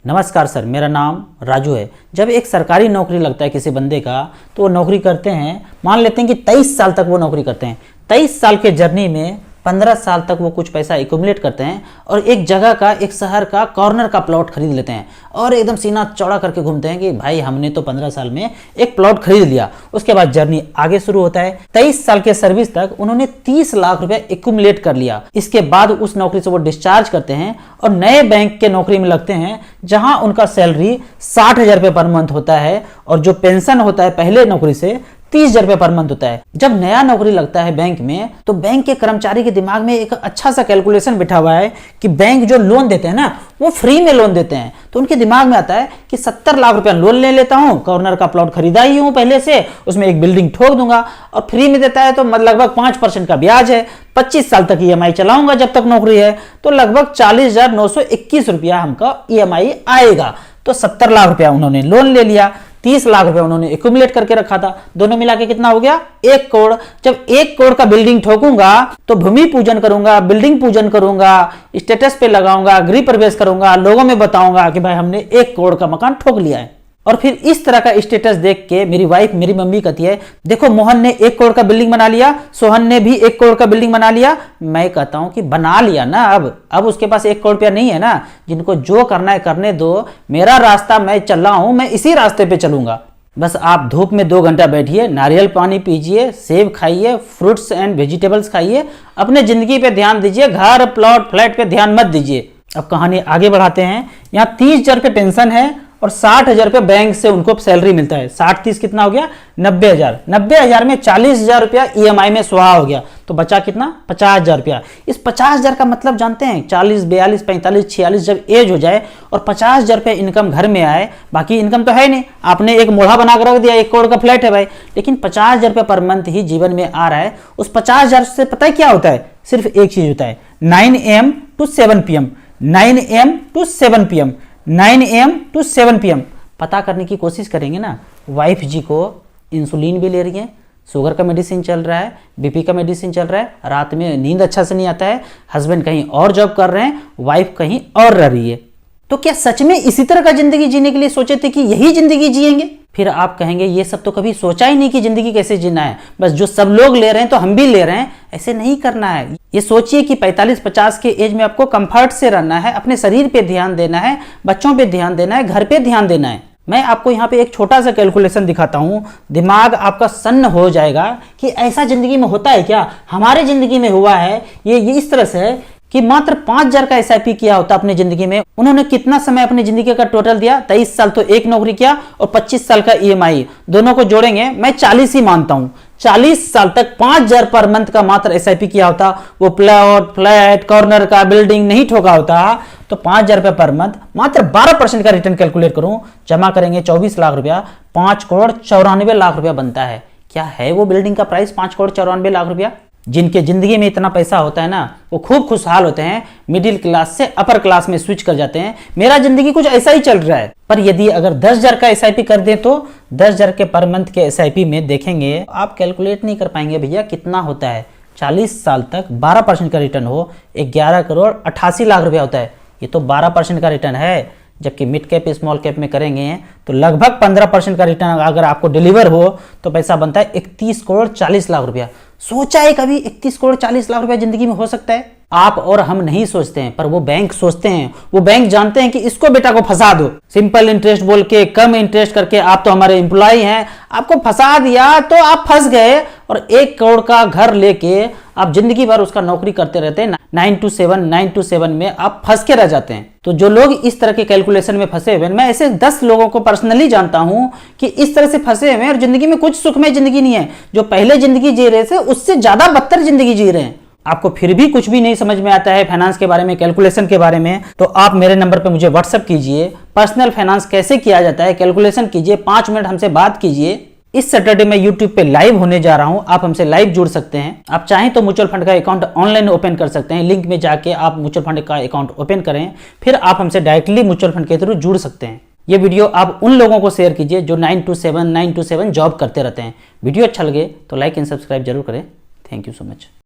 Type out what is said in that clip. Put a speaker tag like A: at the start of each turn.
A: नमस्कार सर, मेरा नाम राजू है। जब एक सरकारी नौकरी लगता है किसी बंदे का, तो वो नौकरी करते हैं, मान लेते हैं कि 23 साल तक वो नौकरी करते हैं। 23 साल के जर्नी में 15 साल तक वो कुछ पैसा एक्यूमुलेट करते हैं और एक जगह का, एक शहर का कॉर्नर का प्लॉट खरीद लेते हैं और एकदम सीना चौड़ा करके घूमते हैं कि भाई हमने तो 15 साल में एक प्लॉट खरीद लिया। उसके बाद जर्नी आगे शुरू होता है। 23 साल के सर्विस तक उन्होंने 30 लाख रुपए एक्यूमुलेट कर लिया। इसके बाद उस नौकरी से वो डिस्चार्ज करते हैं और नए बैंक के नौकरी में लगते हैं, जहां उनका सैलरी 60,000 रुपये पर मंथ होता है और जो पेंशन होता है पहले नौकरी से 30,000 रुपये पर मंथ होता है। जब नया नौकरी लगता है बैंक में, तो बैंक के कर्मचारी के दिमाग में एक अच्छा सा कैलकुलेशन बिठा हुआ है कि बैंक जो लोन देते हैं ना, वो फ्री में लोन देते हैं। तो उनके दिमाग में आता है कि 70 लाख रुपया लोन ले लेता हूं, कॉर्नर का प्लॉट खरीदा ही हूं पहले से, उसमें एक बिल्डिंग ठोक दूंगा और फ्री में देता है तो लगभग 5% का ब्याज है। 25 साल तक EMI चलाऊंगा जब तक नौकरी है, तो लगभग 40,921 रुपया हमका EMI आएगा। तो 70 लाख रुपया उन्होंने लोन ले लिया, 30 लाख रुपए उन्होंने एक्यूमुलेट करके रखा था। दोनों मिला के कितना हो गया? 1 करोड़। जब 1 करोड़ का बिल्डिंग ठोकूंगा तो भूमि पूजन करूंगा, बिल्डिंग पूजन करूंगा, स्टेटस पे लगाऊंगा, गृह प्रवेश करूंगा, लोगों में बताऊंगा कि भाई हमने 1 करोड़ का मकान ठोक लिया है। और फिर इस तरह का स्टेटस देख के मेरी वाइफ, मेरी मम्मी कहती है, देखो मोहन ने 1 करोड़ का बिल्डिंग बना लिया, सोहन ने भी 1 करोड़ का बिल्डिंग बना लिया। मैं कहता हूं कि बना लिया ना, अब उसके पास 1 करोड़ रुपया नहीं है ना। जिनको जो करना है करने दो, मेरा रास्ता मैं चल रहा हूं, मैं इसी रास्ते पे चलूंगा। बस आप धूप में 2 घंटा बैठिए, नारियल पानी पीजिए, सेब खाइए, फ्रूट्स एंड वेजिटेबल्स खाइए, अपने जिंदगी पे ध्यान दीजिए, घर प्लॉट फ्लैट पे ध्यान मत दीजिए। अब कहानी आगे बढ़ाते हैं। यहाँ 30,000 रुपये पेंशन है और 60,000 रुपये बैंक से उनको सैलरी मिलता है। 60-30 कितना हो गया? 90,000। 90,000 में 40,000 रुपया EMI में स्वाहा हो गया, तो बचा कितना? 50,000 रुपया। इस 50,000 का मतलब जानते हैं? 40, 42, 45, 46 जब एज हो जाए और 50,000 रुपये इनकम घर में आए, बाकी इनकम तो है नहीं, आपने एक मोढ़ा बना कर रख दिया, 1 करोड़ का फ्लैट है भाई, लेकिन 50,000 रुपये पर मंथ ही जीवन में आ रहा है। उस 50,000 से पता है क्या होता है? सिर्फ एक चीज होता है, 9 AM to 7 PM, 9 AM to 7 PM, 9 AM to 7 PM। पता करने की कोशिश करेंगे ना। वाइफ जी को इंसुलिन भी ले रही है, शुगर का मेडिसिन चल रहा है, BP का मेडिसिन चल रहा है, रात में नींद अच्छा से नहीं आता है, हस्बैंड कहीं और जॉब कर रहे हैं, वाइफ कहीं और रह रही है। तो क्या सच में इसी तरह का जिंदगी जीने के लिए सोचे थे कि यही जिंदगी जिएंगे? फिर आप कहेंगे ये सब तो कभी सोचा ही नहीं कि जिंदगी कैसे जीना है, बस जो सब लोग ले रहे हैं तो हम भी ले रहे हैं। ऐसे नहीं करना है। ये सोचिए कि 45-50 के एज में आपको कंफर्ट से रहना है, अपने शरीर पे ध्यान देना है, बच्चों पे ध्यान देना है, घर पे ध्यान देना है। मैं आपको यहाँ पे एक छोटा सा कैलकुलेशन दिखाता हूँ, दिमाग आपका सन्न हो जाएगा कि ऐसा जिंदगी में होता है क्या। हमारे जिंदगी में हुआ है ये इस तरह से कि मात्र 5,000 का SIP किया होता अपनी जिंदगी में, उन्होंने कितना समय अपनी जिंदगी का टोटल दिया? 23 साल तो एक नौकरी किया और 25 साल का EMI, दोनों को जोड़ेंगे मैं 40 ही मानता हूं। 40 साल तक 5,000 पर मंथ का मात्र SIP किया होता, वो प्लॉट फ्लैट कॉर्नर का बिल्डिंग नहीं ठोका होता, तो 5,000 रुपये पर मंथ, मात्र 12% का रिटर्न कैलकुलेट करूं, जमा करेंगे 24 लाख रुपया, 5 करोड़ 94 लाख रुपया बनता है। क्या है वो बिल्डिंग का प्राइस? 5 करोड़ 94 लाख रुपया। जिनके जिंदगी में इतना पैसा होता है ना, वो खूब खुशहाल होते हैं, मिडिल क्लास से अपर क्लास में स्विच कर जाते हैं। मेरा जिंदगी कुछ ऐसा ही चल रहा है। पर यदि अगर 10,000 का SIP कर दें, तो 10,000 के पर मंथ के SIP में देखेंगे, आप कैलकुलेट नहीं कर पाएंगे भैया कितना होता है। 40 साल तक 12% का रिटर्न हो, 11 करोड़ 88 लाख रुपया होता है। ये तो 12% का रिटर्न है, जबकि मिड कैप स्मॉल कैप में करेंगे तो लगभग 15% का रिटर्न अगर आपको डिलीवर हो तो पैसा बनता है 31 करोड़ 40 लाख रुपया। सोचा है कभी 31 करोड़ 40 लाख रुपया जिंदगी में हो सकता है? आप और हम नहीं सोचते हैं, पर वो बैंक सोचते हैं। वो बैंक जानते हैं कि इसको बेटा को फंसा दो, सिंपल इंटरेस्ट बोल के, कम इंटरेस्ट करके, आप तो हमारे एम्प्लॉय हैं, आपको फंसा दिया तो आप फंस गए। और 1 करोड़ का घर लेके आप जिंदगी भर उसका नौकरी करते रहते हैं, 9 to 7 में आप फंस के रह जाते हैं। तो जो लोग इस तरह के कैलकुलेशन में फंसे हुए, मैं ऐसे 10 लोगों को पर्सनली जानता हूं कि इस तरह से फंसे हुए हैं और जिंदगी में कुछ सुखमय जिंदगी नहीं है। जो पहले जिंदगी जी रहे थे उससे ज्यादा बदतर जिंदगी जी रहे हैं। आपको फिर भी कुछ भी नहीं समझ में आता है फाइनेंस के बारे में, कैलकुलेशन के बारे में, तो आप मेरे नंबर पे मुझे व्हाट्सएप कीजिए। पर्सनल फाइनेंस कैसे किया जाता है, कैलकुलेशन कीजिए, 5 मिनट हमसे बात कीजिए। इस सैटरडे मैं यूट्यूब पे लाइव होने जा रहा हूं, आप हमसे लाइव जुड़ सकते हैं। आप चाहें तो म्यूचुअल फंड का अकाउंट ऑनलाइन ओपन कर सकते हैं, लिंक में जाके आप म्यूचुअल फंड का अकाउंट ओपन करें, फिर आप हमसे डायरेक्टली म्यूचुअल फंड के थ्रू जुड़ सकते हैं। ये वीडियो आप उन लोगों को शेयर कीजिए जो 9 to 7 जॉब करते रहते हैं। वीडियो अच्छा लगे तो लाइक एंड सब्सक्राइब जरूर करें। Thank you so much.